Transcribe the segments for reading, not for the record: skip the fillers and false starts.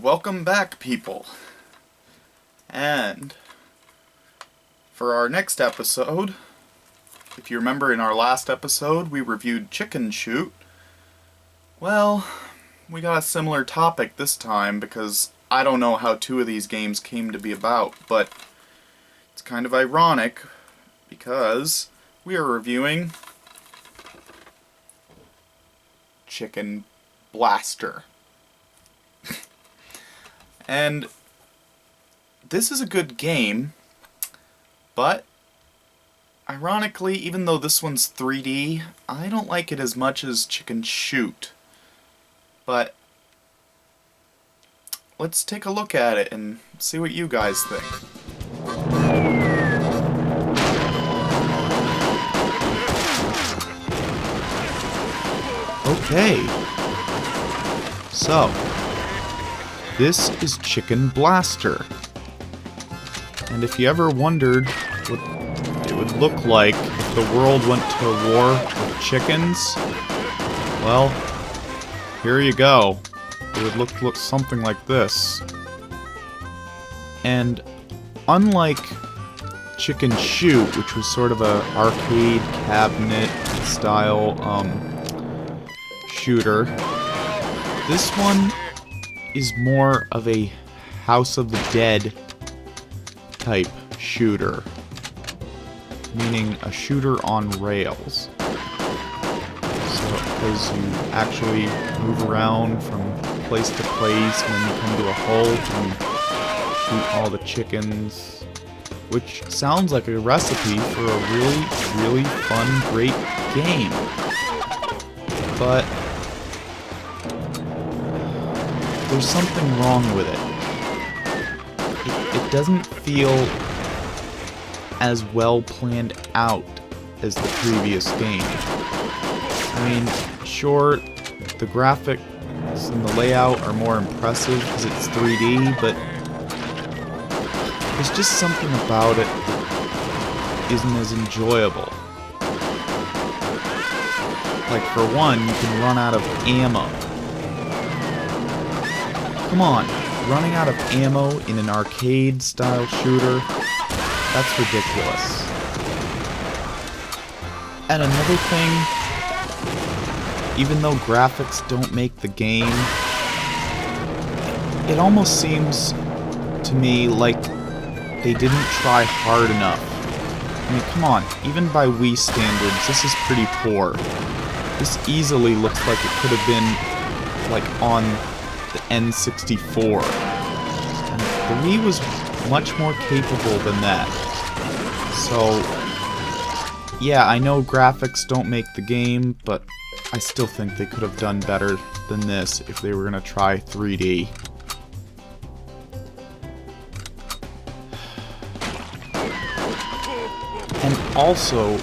Welcome back, people. And for our next episode, if you remember in our last episode we reviewed Chicken Shoot, well, we got a similar topic this time because I don't know how two of these games came to be about, but it's kind of ironic because we are reviewing Chicken Blaster. And this is a good game, but ironically, even though this one's 3D, I don't like it as much as Chicken Shoot. But let's take a look at it and see what you guys think. Okay, so this is Chicken Blaster, and if you ever wondered what it would look like if the world went to war with chickens, well, here you go. It would look something like this. And unlike Chicken Shoot, which was sort of a arcade cabinet style shooter, this one is more of a House of the Dead type shooter, meaning a shooter on rails. So, because you actually move around from place to place, and then you come to a halt and shoot all the chickens, which sounds like a recipe for a really fun, great game. But there's something wrong with it. It doesn't feel as well planned out as the previous game. I mean, sure, the graphics and the layout are more impressive because it's 3D, but there's just something about it that isn't as enjoyable. Like, for one, you can run out of ammo. Come on, running out of ammo in an arcade-style shooter? That's ridiculous. And another thing, even though graphics don't make the game, it almost seems to me like they didn't try hard enough. I mean, come on, even by Wii standards, this is pretty poor. This easily looks like it could have been, like, on the N64. And the Wii was much more capable than that. So, yeah, I know graphics don't make the game, but I still think they could have done better than this if they were going to try 3D. And also,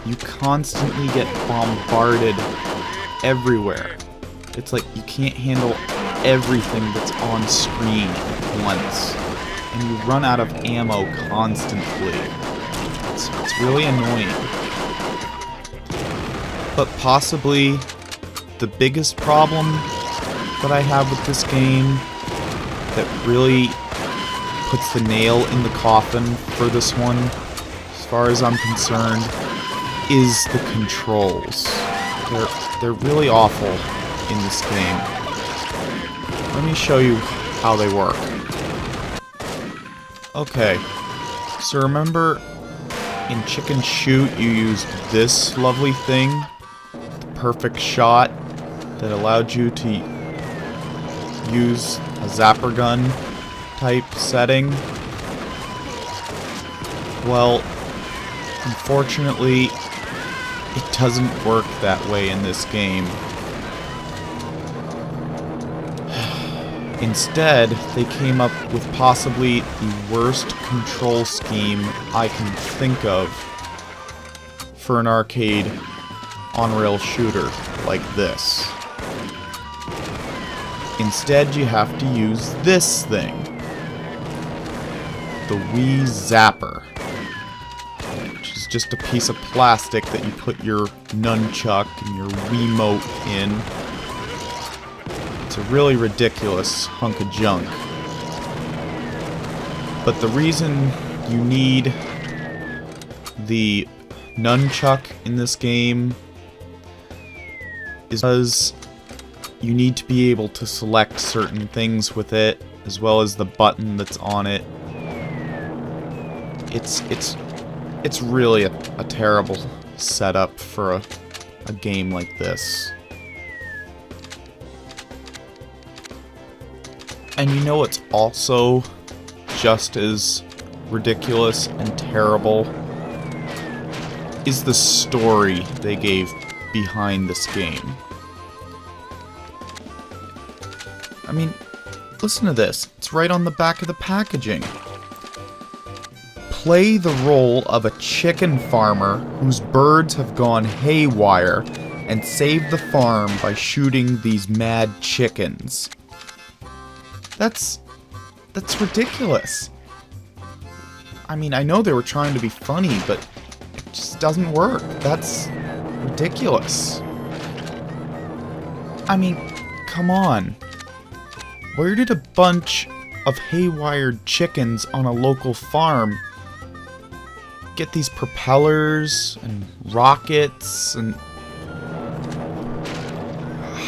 you constantly get bombarded everywhere. It's like you can't handle everything that's on screen at once, and you run out of ammo constantly. It's really annoying. But possibly the biggest problem that I have with this game that really puts the nail in the coffin for this one, as far as I'm concerned, is the controls. They're really awful in this game. Let me show you how they work. Okay, so remember in Chicken Shoot you used this lovely thing, the perfect shot that allowed you to use a zapper gun type setting? Well, unfortunately, it doesn't work that way in this game. Instead, they came up with possibly the worst control scheme I can think of for an arcade on-rail shooter like this. Instead, you have to use this thing, the Wii Zapper, which is just a piece of plastic that you put your nunchuck and your Wiimote in. It's a really ridiculous hunk of junk. But the reason you need the nunchuck in this game is because you need to be able to select certain things with it, as well as the button that's on it. It's really a terrible setup for a game like this. And you know what's also just as ridiculous and terrible is the story they gave behind this game. I mean, listen to this. It's right on the back of the packaging. Play the role of a chicken farmer whose birds have gone haywire and save the farm by shooting these mad chickens. That's ridiculous. I mean, I know they were trying to be funny, but it just doesn't work. That's ridiculous. I mean, come on. Where did a bunch of haywired chickens on a local farm get these propellers and rockets and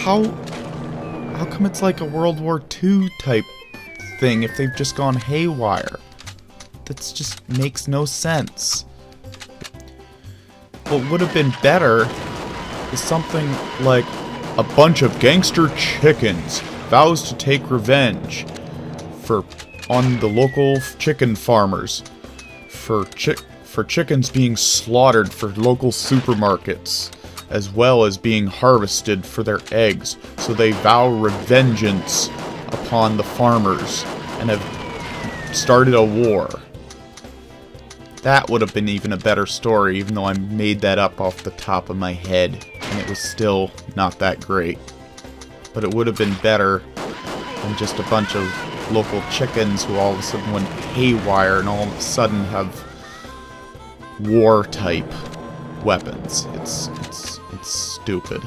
how come it's like a World War II type thing if they've just gone haywire? That just makes no sense. What would have been better is something like a bunch of gangster chickens vows to take revenge on the local chicken farmers for chickens being slaughtered for local supermarkets, as well as being harvested for their eggs, so they vow revengeance upon the farmers and have started a war. That would have been even a better story, even though I made that up off the top of my head, and it was still not that great. But it would have been better than just a bunch of local chickens who all of a sudden went haywire and all of a sudden have war-type weapons. It's stupid.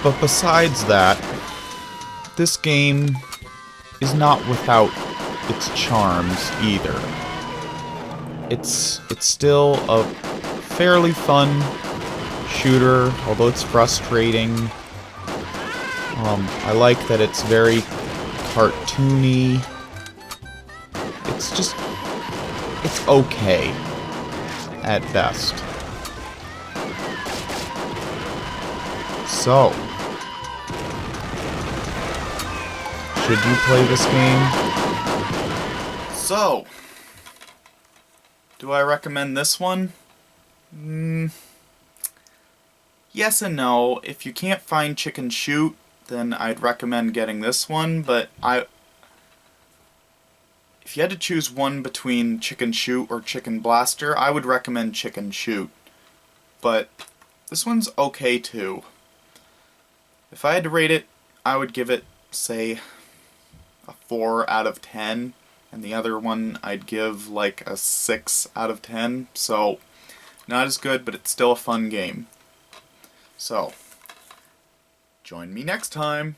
But besides that, this game is not without its charms either. It's still a fairly fun shooter, although it's frustrating. I like that it's very cartoony. It's okay at best. So, should you play this game? So, do I recommend this one? Yes and no. If you can't find Chicken Shoot, then I'd recommend getting this one, but if you had to choose one between Chicken Shoot or Chicken Blaster, I would recommend Chicken Shoot. But this one's okay too. If I had to rate it, I would give it, say, a 4 out of 10, and the other one I'd give like a 6 out of 10, so not as good, but it's still a fun game. So, join me next time.